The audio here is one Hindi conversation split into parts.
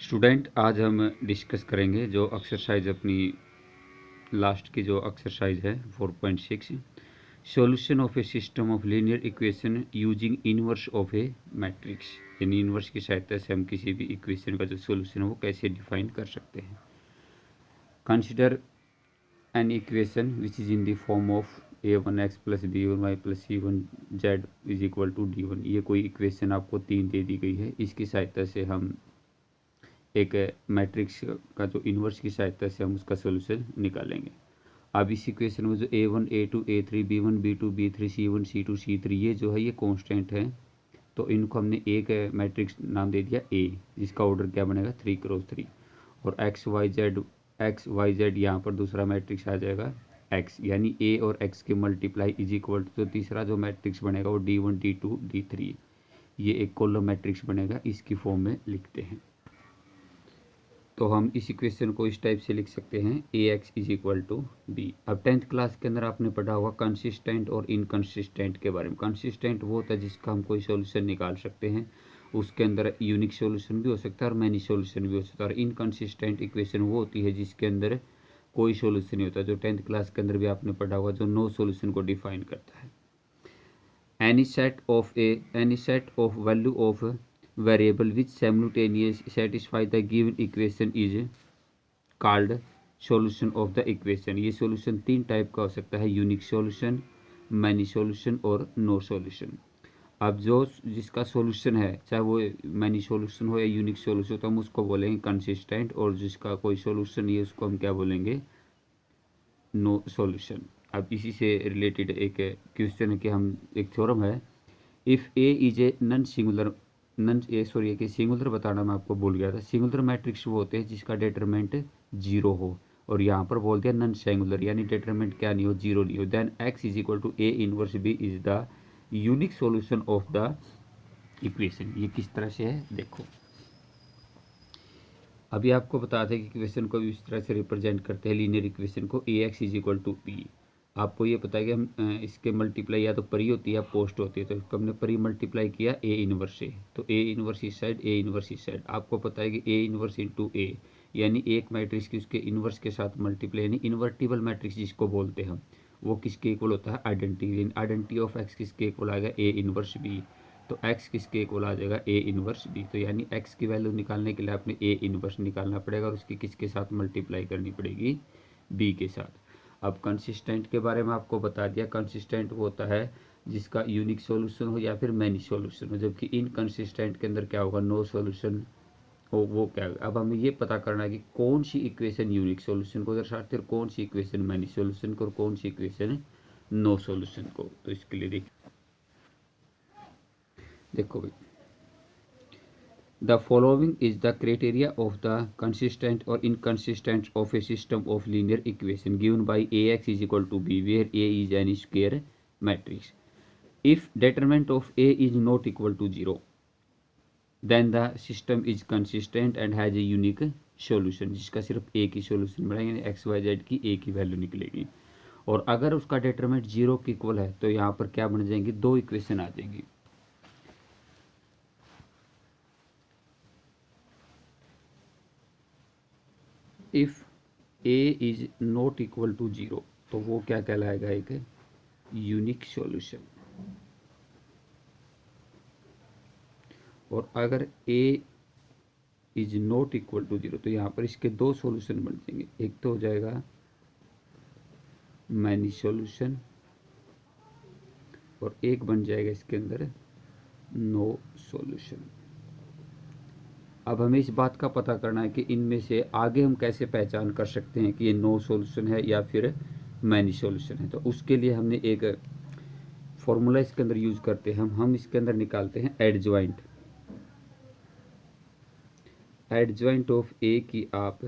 स्टूडेंट, आज हम डिस्कस करेंगे जो एक्सरसाइज अपनी लास्ट की जो एक्सरसाइज है 4.6 solution of a system of linear equation using inverse of A matrix. यानी इनवर्स की सहायता से हम किसी भी इक्वेशन का जो सॉल्यूशन है वो कैसे डिफाइन कर सकते हैं। Consider an equation which is in the form of a1x plus b1y plus c1z is equal to d1। ये कोई इक्वेशन आपको 3 दे दी गई है। इसकी सहायता से हम एक मैट्रिक्स का जो इन्वर्स की सहायता से हम उसका सोल्यूशन निकालेंगे। अब इस इक्वेशन में जो a1 a2 a3 b1 b2 b3 c1 c2 c3 ये जो है ये कांस्टेंट है, तो इनको हमने एक मैट्रिक्स नाम दे दिया a, जिसका ऑर्डर क्या बनेगा 3x3। और x y z यहाँ पर दूसरा मैट्रिक्स आ जाएगा x, यानी a और x के मल्टीप्लाई इज इक्वल टू, तो तीसरा जो मैट्रिक्स बनेगा वो d1 d2 d3, ये एक कॉलम मैट्रिक्स बनेगा। इसकी फॉर्म में लिखते हैं तो हम इस इक्वेशन को इस टाइप से लिख सकते हैं ax is equal to B. अब 10th क्लास के अंदर आपने पढ़ा होगा कंसिस्टेंट और इनकंसिस्टेंट के बारे में। कंसिस्टेंट वो होता है जिसका हम कोई सॉल्यूशन निकाल सकते हैं, उसके अंदर यूनिक सॉल्यूशन भी हो सकता है और मैनी सॉल्यूशन भी हो सकता है। और इनकंसिस्टेंट इक्वेशन वो होती है जिसके अंदर कोई सॉल्यूशन नहीं होता, जो 10th क्लास के अंदर भी आपने पढ़ा होगा, जो नो सॉल्यूशन को डिफाइन करता है। any set of value of variable which simultaneously satisfy the given equation is called solution of the equation। ये सॉल्यूशन 3 टाइप का हो सकता है, यूनिक सॉल्यूशन, मैनी सॉल्यूशन और नो सॉल्यूशन। अब जो जिसका सॉल्यूशन है, चाहे वो मैनी सॉल्यूशन हो या यूनिक सॉल्यूशन, तो हम उसको बोलेंगे कंसिस्टेंट, और जिसका कोई सॉल्यूशन नहीं है उसको हम क्या बोलेंगे, नो सॉल्यूशन। अब इसी से रिलेटेड एक क्वेश्चन है कि हम एक थ्योरम है, if A is a non singular कि सिंगुलर बताना मैं आपको भूल गया था। सिंगुलर मैट्रिक्स वो होते हैं जिसका डेटरमेंट 0 हो, और यहाँ पर बोल दिया नन सिंगुलर, यानी डेटरमेंट क्या नहीं हो, 0 नहीं हो। Then x is equal to A inverse B is the unique solution of the equation. ये किस तरह से है देखो। अभी आपको बता दें कि इक्वेशन को इस तरह से रिप्रेजेंट करते हैं, लीनियर इक्वेशन को ax is equal to P. आपको ये पता है कि हम इसके मल्टीप्लाई या तो परी होती है या पोस्ट होती है, तो इसको हमने परी मल्टीप्लाई किया ए इनवर्स से, तो ए इनवर्स इस साइड, ए इनवर्स इस साइड। आपको पता है कि ए इनवर्स इंटू ए, यानी एक मैट्रिक्स की उसके इनवर्स के साथ मल्टीप्लाई, यानी इन्वर्टिबल मैट्रिक्स जिसको बोलते हैं हम, वो किसके इक्वल होता है, आइडेंटिटी। आइडेंटिटी ऑफ एक्स किसके इक्वल आएगा, ए इनवर्स बी, तो x किसके इक्वल आ जाएगा, ए इनवर्स बी। तो यानी x की वैल्यू निकालने के लिए आपने ए इनवर्स निकालना पड़ेगा और उसकी किसके साथ मल्टीप्लाई करनी पड़ेगी, b के साथ। अब कंसिस्टेंट के बारे में आपको बता दिया, कंसिस्टेंट वो होता है जिसका यूनिक सॉल्यूशन हो या फिर मैनी सॉल्यूशन हो, जबकि इनकंसिस्टेंट के अंदर क्या होगा, नो सॉल्यूशन हो, वो क्या होगा। अब हमें ये पता करना है कि कौन सी इक्वेशन यूनिक सॉल्यूशन को दर्शाती है और कौन सी इक्वेशन मैनी सॉल्यूशन को और कौन सी इक्वेशन नो सॉल्यूशन को। तो इसके लिए देखो भाई, the following is the criteria of the consistent और inconsistent of a system of linear equation given by ax is equal to B, where a is an square matrix. If determinant of a is not equal to 0, then the system is consistent and has a unique solution, जिसका सिर्फ एक ही सॉल्यूशन बनेगा, यानी एक्स वाई जेड की एक ही वैल्यू निकलेगी। और अगर उसका डिटरमिनेंट 0 के इक्वल है तो यहाँ पर क्या बन जाएंगी, दो इक्वेशन आ जाएंगी। If a is not equal to 0, तो वो क्या कहलाएगा, एक यूनिक सॉल्यूशन। और अगर a is not equal to 0, तो यहाँ पर इसके दो सॉल्यूशन बन जाएंगे, एक तो हो जाएगा मैनी सॉल्यूशन और एक बन जाएगा इसके अंदर नो सॉल्यूशन। अब हमें इस बात का पता करना है कि इनमें से आगे हम कैसे पहचान कर सकते हैं कि ये नो सॉल्यूशन है या फिर मैनी सॉल्यूशन है। तो उसके लिए हमने एक फॉर्मूला इसके अंदर यूज करते हैं, हम इसके अंदर निकालते हैं एडजॉइंट। एडजॉइंट ऑफ ए की आप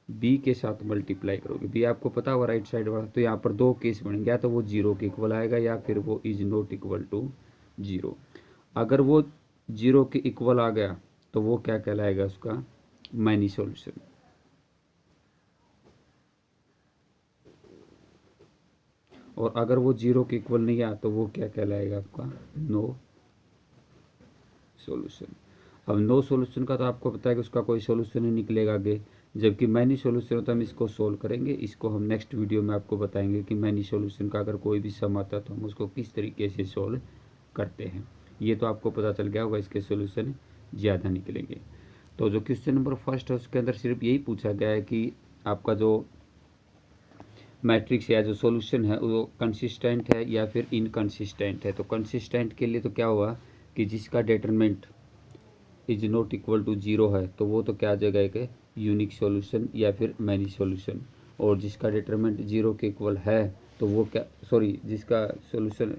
बी के साथ मल्टीप्लाई करोगे, बी आपको पता होगा राइट साइड वाला, तो यहाँ पर दो केस बनेंगे, या तो वो 0 के इक्वल आएगा या फिर वो इज नॉट इक्वल टू 0। अगर वो 0 के इक्वल आ गया तो वो क्या कहलाएगा, उसका मैनी सॉल्यूशन। और अगर वो 0 के इक्वल नहीं आया तो वो क्या कहलाएगा, आपका नो सॉल्यूशन। अब नो सॉल्यूशन का तो आपको पता है कि उसका कोई सॉल्यूशन नहीं निकलेगा आगे, जबकि मैनी सॉल्यूशन होता है हम इसको सोल्व करेंगे। इसको हम नेक्स्ट वीडियो में आपको बताएंगे कि मैनी सॉल्यूशन का अगर कोई भी सम आता है तो हम उसको किस तरीके से सोल्व करते हैं। ये तो आपको पता चल गया होगा, इसके सॉल्यूशन ज़्यादा निकलेंगे। तो जो क्वेश्चन नंबर फर्स्ट है उसके अंदर सिर्फ यही पूछा गया है कि आपका जो मैट्रिक्स या जो सॉल्यूशन है वो कंसिस्टेंट है या फिर इनकंसिस्टेंट है। तो कंसिस्टेंट के लिए तो क्या हुआ कि जिसका determinant is not equal to zero है तो वो तो क्या आ जाएगा एक यूनिक सॉल्यूशन या फिर मैनी सॉल्यूशन, और जिसका डिटरमिनेंट जीरो के इक्वल है तो वो क्या जिसका सॉल्यूशन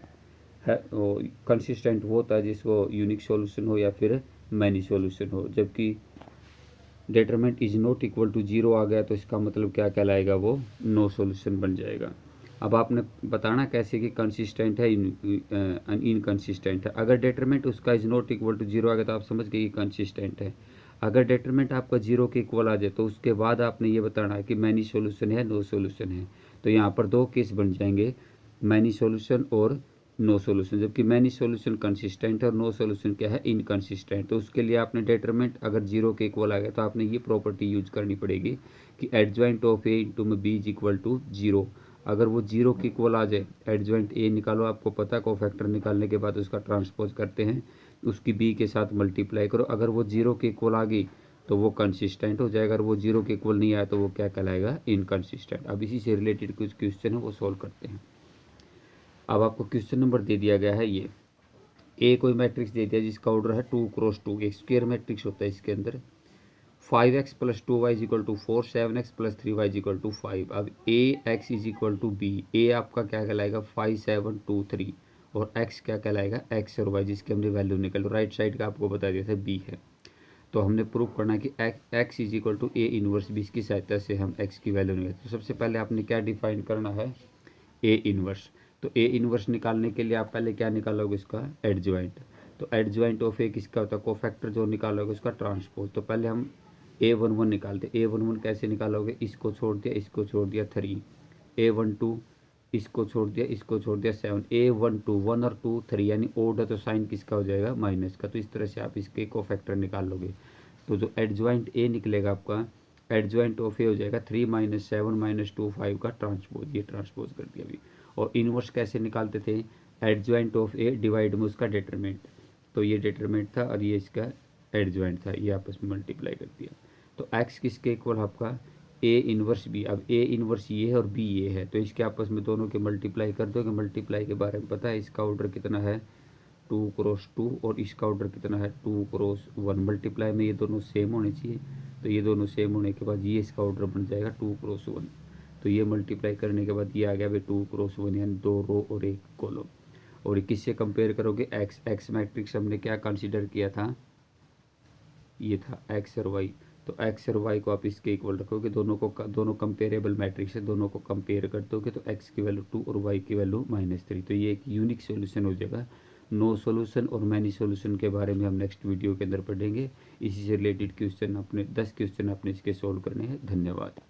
है वो कंसिस्टेंट वो होता है जिसको यूनिक सॉल्यूशन हो या फिर मैनी सॉल्यूशन हो। जबकि determinant is not equal to zero आ गया तो इसका मतलब क्या कहलाएगा, वो नो सॉल्यूशन बन जाएगा। अब आपने बताना कैसे कि कंसिस्टेंट है इनकंसिस्टेंट है। अगर डिटरमिनेंट उसका is not equal to zero आ गया तो आप समझ गए कि कंसिस्टेंट है। अगर डिटरमिनेंट आपका जीरो के इक्वल आ जाए तो उसके बाद आपने ये बताना है कि मैनी सॉल्यूशन है नो सॉल्यूशन है। तो यहाँ पर दो केस बन जाएंगे, मैनी सॉल्यूशन और नो सॉल्यूशन। जबकि मैनी सॉल्यूशन कंसिस्टेंट है और नो सॉल्यूशन क्या है, इनकंसिस्टेंट। तो उसके लिए आपने डिटरमिनेंट अगर जीरो के इक्वल आ गया तो आपने ये प्रॉपर्टी यूज करनी पड़ेगी कि एडजॉइंट ऑफ ए इंटू में B is equal to zero. अगर वो जीरो के इक्वल आ जाए, एडजॉइंट ए निकालो, आपको पता है कोफैक्टर निकालने के बाद उसका ट्रांसपोज करते हैं, उसकी बी के साथ मल्टीप्लाई करो। अगर वो जीरो के इक्वल आ गई तो वो कंसिस्टेंट हो जाएगा, अगर वो जीरो के इक्वल नहीं आया तो वो क्या कहलाएगा, इनकंसिस्टेंट। अब इसी से रिलेटेड कुछ क्वेश्चन है वो सोल्व करते हैं। अब आपको क्वेश्चन नंबर दे दिया गया है ये, ए कोई मैट्रिक्स दे दिया जिसका ऑर्डर है 2 क्रॉस 2, एक स्क्वायर मैट्रिक्स होता है। इसके अंदर 5x + 2y = 4, 7x + 3y = 5। अब A X is equal to B, A आपका क्या कहलाएगा 5 7 2 3 और x क्या कहलाएगा x और y, जिसकी हमने वैल्यू निकल राइट साइड का आपको बता दिया था b है। तो हमने प्रूव करना है कि x is equal to A inverse B, इसकी सहायता से हम x की वैल्यू निकालते हैं। तो सबसे पहले आपने क्या डिफाइन करना है, ए इनवर्स। तो ए इनवर्स निकालने के लिए आप पहले क्या निकालोगे, इसका एडजॉइंट। तो एडजॉइंट ऑफ ए किसका होता है, कोफैक्टर जो निकालोगे उसका ट्रांसपोज। तो पहले हम A11 निकालते। A11 कैसे निकालोगे, इसको छोड़ दिया, इसको छोड़ दिया 3, A12 इसको छोड़ दिया, इसको छोड़ दिया 7, A12 1 और 2 3 यानी ओड है तो साइन किसका हो जाएगा, माइनस का। तो इस तरह से आप इसके कोफैक्टर निकाल लोगे। तो जो एडजॉइंट ए निकलेगा आपका, एडजॉइंट ऑफ ए हो जाएगा 3 - 7 - 2 5 का ट्रांसपोज, ये ट्रांसपोज कर दिया अभी। और इनवर्स कैसे निकालते थे, एडजॉइंट ऑफ ए डिवाइड में उसका डिटरमिनेंट। तो ये डिटरमिनेंट था और ये इसका एडजॉइंट था, ये आपस में मल्टीप्लाई कर दिया। तो x किसके इक्वल आपका, a इनवर्स b। अब a इनवर्स ये है और b ये है, तो इसके आपस में दोनों के मल्टीप्लाई कर दो। कि मल्टीप्लाई के बारे में पता है, इसका ऑर्डर कितना है 2 क्रॉस 2 और इसका ऑर्डर कितना है 2 क्रॉस 1। मल्टीप्लाई में ये दोनों सेम होने चाहिए, तो ये दोनों सेम होने के बाद ये इसका ऑर्डर बन जाएगा 2 क्रॉस 1। तो ये मल्टीप्लाई करने के बाद ये आ गया भाई 2 क्रॉस 1 यानी 2 रो और 1 कॉलम। और किससे कंपेयर करोगे, एक्स मैट्रिक्स हमने क्या कंसिडर किया था, ये था एक्स और वाई। तो एक्स और वाई को आप इसके इक्वल रखोगे, दोनों कंपेरेबल मैट्रिक्स है, दोनों को कंपेयर कर दोगे तो एक्स की वैल्यू 2 और वाई की वैल्यू -3। तो ये एक यूनिक सॉल्यूशन हो जाएगा। नो सॉल्यूशन और मैनी सॉल्यूशन के बारे में हम नेक्स्ट वीडियो के अंदर पढ़ेंगे। इसी से रिलेटेड क्वेश्चन अपने 10 क्वेश्चन आपने इसके सोल्व करने हैं। धन्यवाद।